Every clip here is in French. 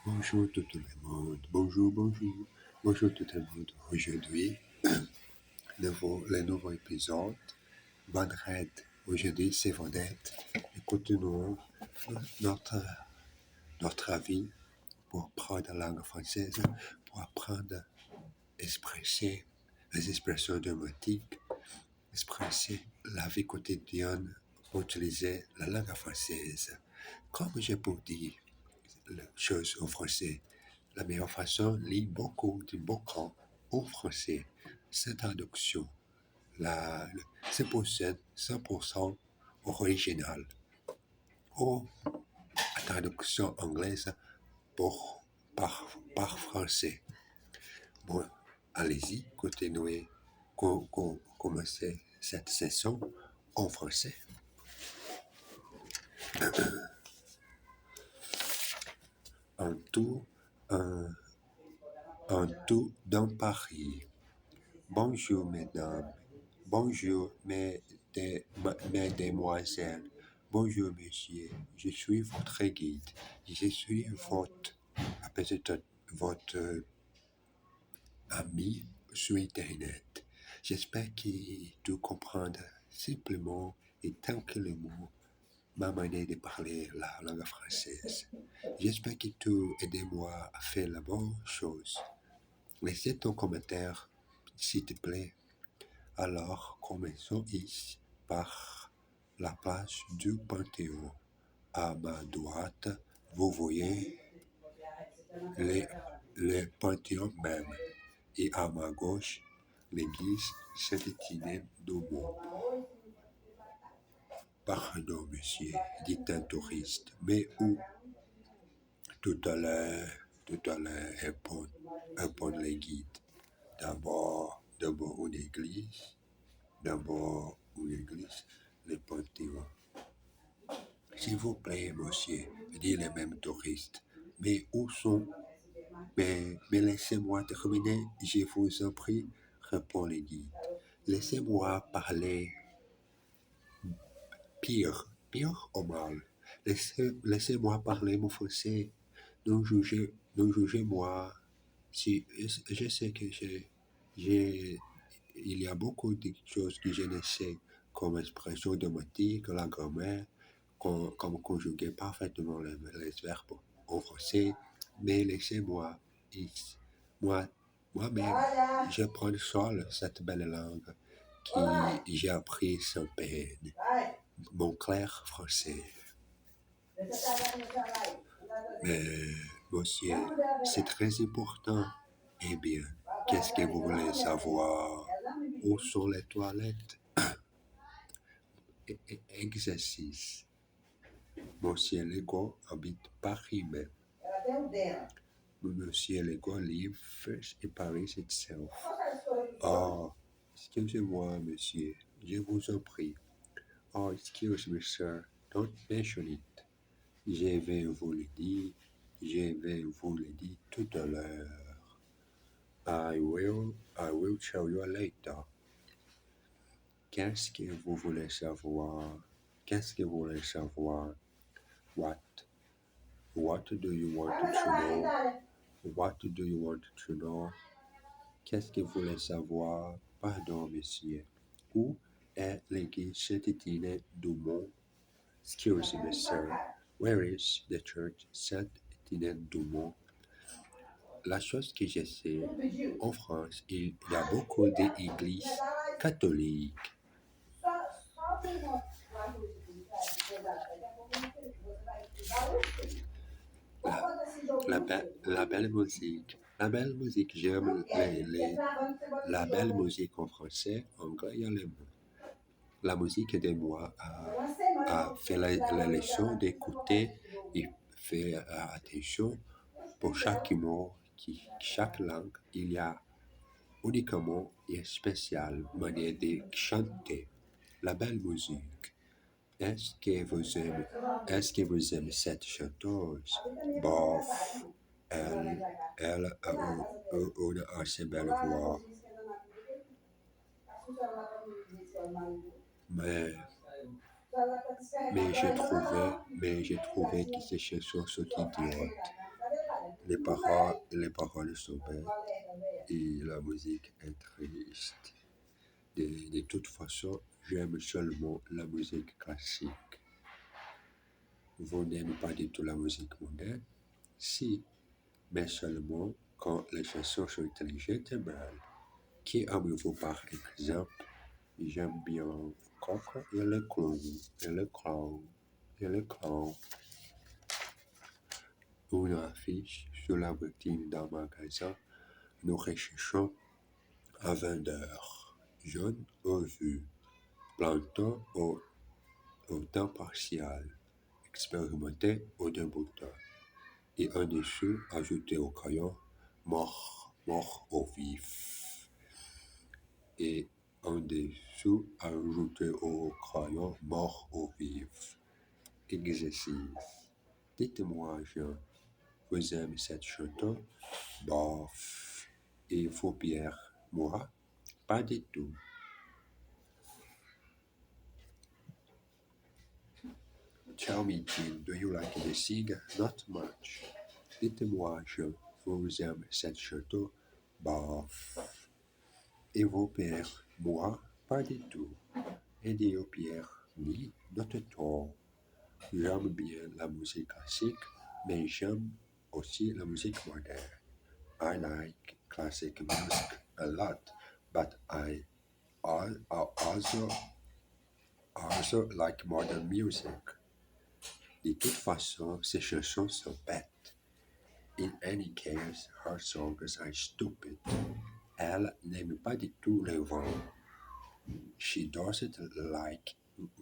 Bonjour tout le monde, bonjour tout le monde. Aujourd'hui, le nouveau épisode, Madrid. Aujourd'hui, c'est Vendette. Et continuons notre, notre avis pour apprendre la langue française, pour apprendre à exprimer les expressions dramatiques, exprimer la vie quotidienne pour utiliser la langue française. Comme j'ai pour dire les choses en français, la meilleure façon, lit beaucoup de bouquins en français, sans traduction. C'est pour 100% original. Ou la traduction anglaise par français. Bon, allez-y, continuez, commencez cette session en français. Un tour, un, un tour dans Paris. Bonjour mesdames, bonjour mesdemoiselles, bonjour messieurs, je suis votre guide, je suis votre ami sur Internet. J'espère que tu comprends simplement et tranquillement ma manière de parler la langue française. J'espère que tu aides-moi à faire la bonne chose. Laissez ton commentaire, s'il te plaît. Alors, commençons ici par la page du Panthéon. À ma droite, vous voyez le Panthéon même. Et à ma gauche, l'église Saint-Étienne d'Aumont. Pardon, monsieur, dit un touriste, mais où? Tout à l'heure, répondent les guides. D'abord une église, le Panthéon. S'il vous plaît, monsieur, dit le même touriste. Mais où sont? Mais laissez-moi terminer, je vous en prie, répond le guide. Laissez-moi parler. Pire ou mal. Laissez-moi parler mon français. Non jugez-moi. Si, je sais que il y a beaucoup de choses que je ne sais, comme expression domotique, la grammaire, comme conjuguer parfaitement les verbes en français, mais laissez-moi, moi, moi-même, je prends seul cette belle langue qui j'ai appris sans peine, mon clair français. Mais, monsieur, c'est très important. Eh bien, qu'est-ce que vous voulez savoir? Où sont les toilettes? Exercice. Monsieur Legault habite Paris même. Monsieur Legault live first in Paris itself. Oh, excusez-moi, monsieur, je vous en prie. Oh, excuse me, sir, don't mention it. Je vais vous le dire tout à l'heure. I will tell you later. Qu'est-ce que vous voulez savoir? What? What do you want to know? What do you want to know? Qu'est-ce que vous voulez savoir? Pardon, monsieur. Où est l'église Saint-Étienne d'Aumont? Excuse me, sir. Where is the church Saint-Étienne d'Aumont? La chose que je sais, en France, il y a beaucoup d'églises catholiques. La belle musique. La belle musique, j'aime la belle musique en français, anglais et allemand. La musique de moi a fait la leçon d'écouter et faire attention pour chaque mot, chaque langue, il y a uniquement une spéciale manière de chanter. La belle musique. Est-ce que vous aimez cette chanteuse? Bof, elle a une assez belle voix. Mais j'ai trouvé que ces chansons sont idiotes. les paroles sont belles et la musique est triste. De toute façon, j'aime seulement la musique classique. Vous n'aimez pas du tout la musique moderne? Si, mais seulement quand les chansons sont intelligentes et belles. Qui aimez-vous par exemple? J'aime bien Coco et le clown, et le clown, et le clown. Une affiche sur la vitrine d'un magasin. Nous recherchons un vendeur jaune aux yeux, plantant au temps partiel, expérimenté au débutant. Et en dessous, ajouté au crayon, mort au vif. Et en dessous, ajouté au crayon, mort au vif. Exercice. Dites-moi, Jean, vous aimez cette chanson? Bof. Et vous, Pierre? Moi? Pas du tout. Tell me, Jean, do you like the sing? Not much. Dites-moi, Jean, vous aimez cette chanson? Bof. Et vous, Pierre? Moi? Pas du tout. Et dis Pierre? Me? Not at all. J'aime bien la musique classique, mais j'aime aussi la musique moderne. I like classic music a lot, but I also like modern music. De toute façon, ces chansons sont bêtes. In any case, her songs are stupid. Elle n'aime pas du tout le vin. She doesn't like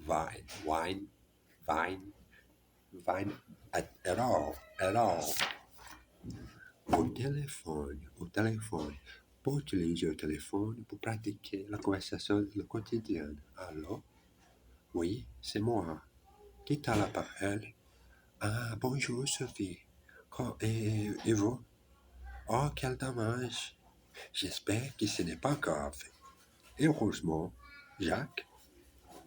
wine at all. Au téléphone. Pour utiliser le téléphone pour pratiquer la conversation quotidienne. Allô? Oui, c'est moi. Qui t'a l'appareil? Ah, bonjour Sophie. Et vous? Oh, quel dommage. J'espère que ce n'est pas grave. Et heureusement, Jacques?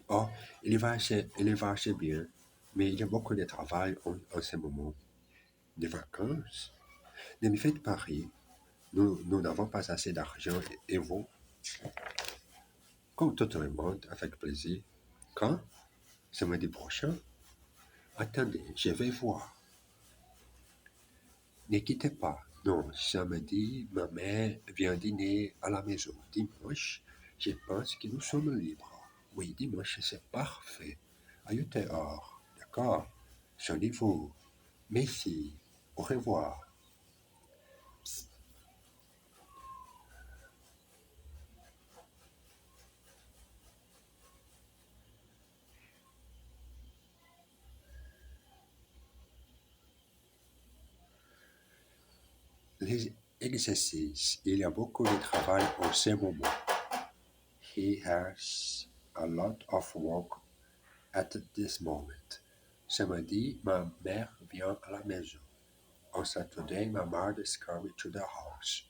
Oh, il va assez bien, mais il y a beaucoup de travail en ce moment. Des vacances? Ne me faites pas rire. Nous n'avons pas assez d'argent et vous? Comme tout le monde, avec plaisir. Quand? Samedi prochain? Attendez, je vais voir. Ne quittez pas. Non, samedi, ma mère vient dîner à la maison. Dimanche, je pense que nous sommes libres. Oui, dimanche, c'est parfait. À 8 heures. D'accord. Sonnez-vous. Merci. Au revoir. Les exercices. Il y a beaucoup de travail en ce moment. He has a lot of work at this moment. Samedi, ma mère vient à la maison. On Saturday, my mother is coming to the house.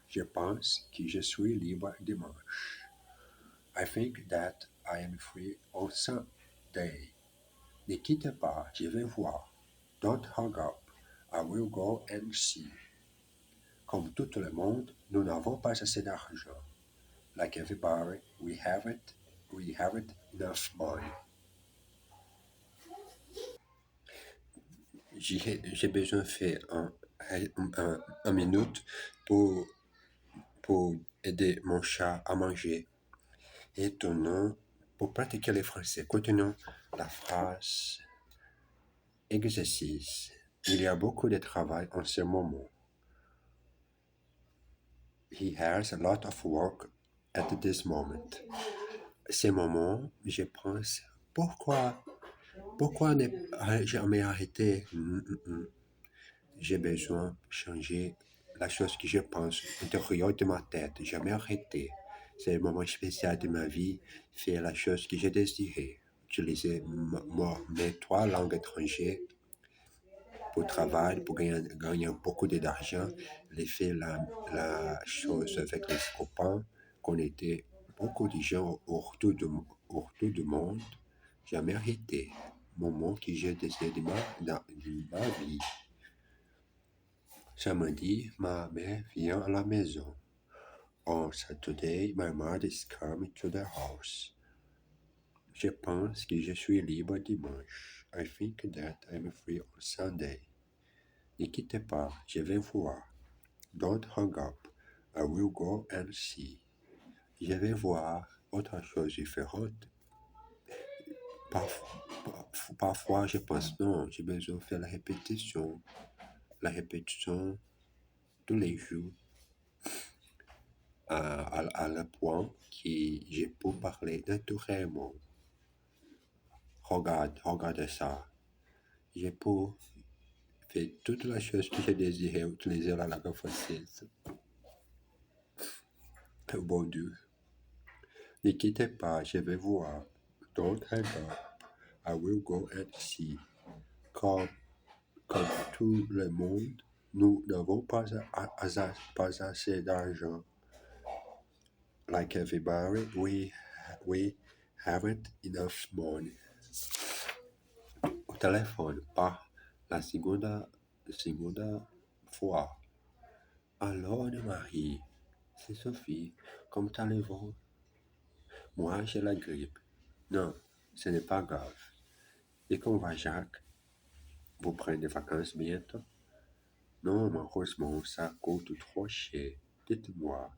Je pense que je suis libre dimanche. I think that I am free on Sunday. Ne quittez pas, je vais voir. Don't hang up. I will go and see. Comme tout le monde, nous n'avons pas assez d'argent. Like everybody, we haven't enough money. J'ai besoin de faire un minute pour, pour aider mon chat à manger. Et tenons, pour pratiquer le français, continuons la phrase exercice. Il y a beaucoup de travail en ce moment. He has a lot of work at this moment. Ce moment, je pense, pourquoi ne jamais arrêter? J'ai besoin de changer la chose que je pense à l'intérieur de ma tête. Jamais arrêter. C'est un moment spécial de ma vie, faire la chose que j'ai désirée. Utiliser mes 3 langues étrangères pour travailler, pour gagner beaucoup d'argent, les faire la chose avec les copains, qu'on était beaucoup de gens autour du monde. Jamais arrêté. Moment que j'ai décidé de ma vie. Samedi, ma mère vient à la maison. On Saturday, my mother is coming to the house. Je pense que je suis libre dimanche. I think that I'm free on Sunday. Ne quittez pas, je vais voir. Don't hang up. I will go and see. Je vais voir autre chose différente. Parfois, je pense non, j'ai besoin de faire la répétition tous les jours, à le point que je peux parler naturellement. Regarde ça. Je peux faire toutes les choses que je désirais utiliser la langue française. Bon Dieu. Ne quittez pas, je vais voir. Don't hang up. I will go and see. Comme tout le monde, nous n'avons pas assez d'argent. Like everybody, we haven't enough money. Au téléphone, pas la seconde fois. Alors, Marie, c'est Sophie, comment allez-vous? Moi, j'ai la grippe. Non, ce n'est pas grave. Et comment va Jacques? Vous prenez des vacances bientôt? Non, malheureusement, ça coûte trop cher. Dites-moi,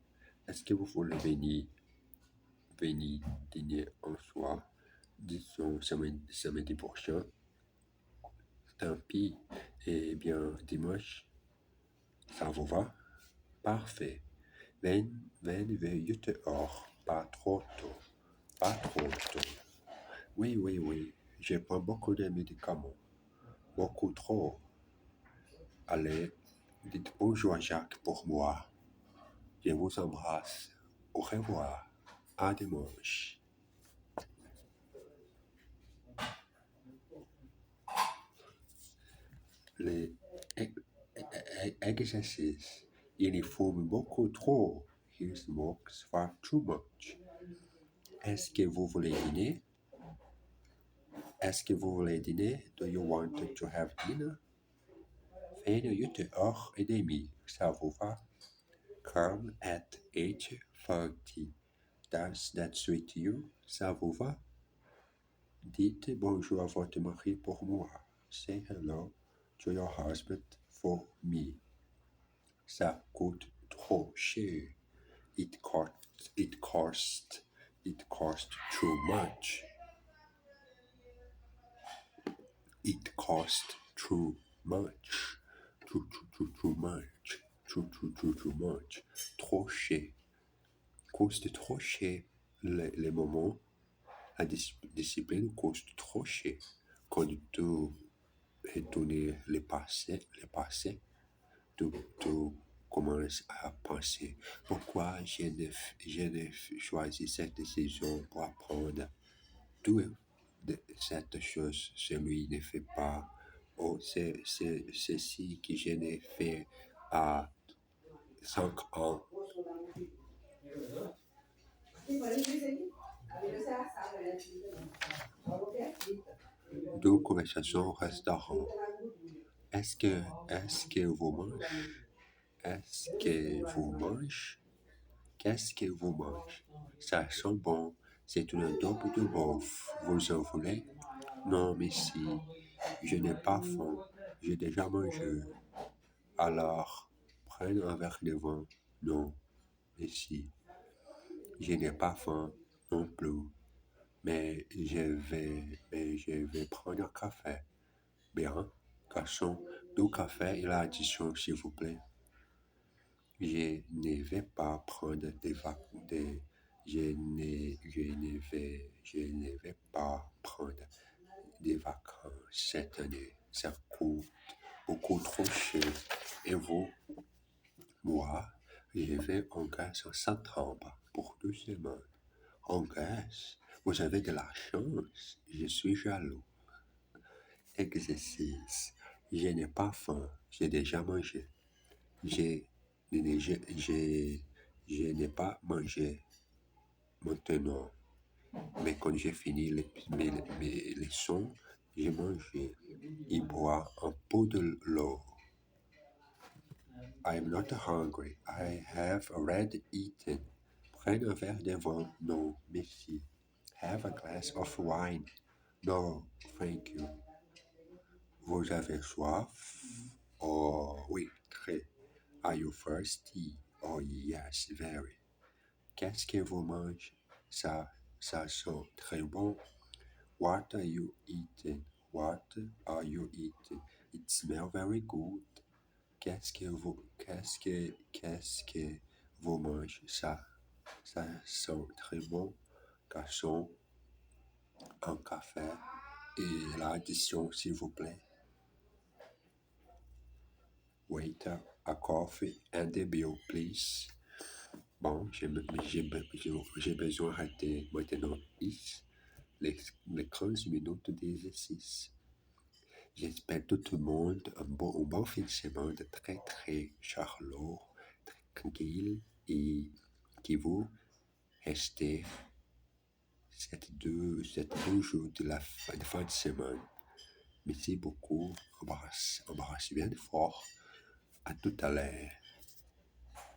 est-ce que vous voulez venir dîner en soir, disons samedi prochain? Tant pis. Eh bien, dimanche, ça vous va? Parfait. 28 heures, pas trop tôt. Pas trop tôt. Oui. Je prends beaucoup de médicaments. Beaucoup trop. Allez, dites bonjour à Jacques pour moi. Je vous embrasse. Au revoir. À dimanche. Les exercices. Il fume beaucoup trop. He smokes far too much. Est-ce que vous voulez dîner? Do you want to have dinner? 28h30. Ça vous va? Come at 8:30. Does that suit you? Ça vous va? Dites bonjour à votre mari pour moi. Say hello to your husband for me. Ça coûte trop cher. It costs too much. It costs too much. Too much. Trop cher. Coûte trop cher. Les moments, la discipline coûte trop cher. Quand tu retournes le passé, tu commences à penser pourquoi je ne choisi cette décision pour apprendre tout de cette chose, celui ne fait pas, ou c'est ceci que je n'ai fait à 5 ans. Deux conversations au restaurant. Est-ce que vous mangez? Qu'est-ce que vous mangez? Ça sent bon. C'est une dope de bœuf. Vous en voulez? Non, merci. Je n'ai pas faim. J'ai déjà mangé. Alors, prenez un verre de vin. Non, merci. Je n'ai pas faim non plus. Mais je vais prendre un café. Bien, garçon, du café et l'addition, s'il vous plaît. Je ne vais pas prendre des vacances cette année. Ça coûte beaucoup trop cher. Et vous? Moi, je vais en Grèce en septembre pour 2 semaines. En Grèce, vous avez de la chance. Je suis jaloux. Exercice. Je n'ai pas faim. J'ai déjà mangé. Je n'ai pas mangé maintenant. Mais quand j'ai fini mes leçons, j'ai mangé. Il boit un pot de l'eau. I'm not hungry. I have already eaten. Prenne un verre de vin. Non, merci. Have a glass of wine. No, thank you. Vous avez soif? Oh, oui, très. Are you thirsty? Oh, yes, very. Qu'est-ce que vous mangez? Ça sent très bon. What are you eating? What are you eating? It smells very good. Qu'est-ce que vous mangez? Ça sent très bon. Garçon, un café et l'addition, s'il vous plaît. Waiter, a coffee and a bill, please. Bon, j'ai besoin d'arrêter maintenant les 15 minutes d'exercice. J'espère tout le monde un bon fin de semaine très très charlot, très tranquille et qui vous restez ces deux jours de la fin de semaine. Merci beaucoup, embrasse bien fort. À tout à l'heure.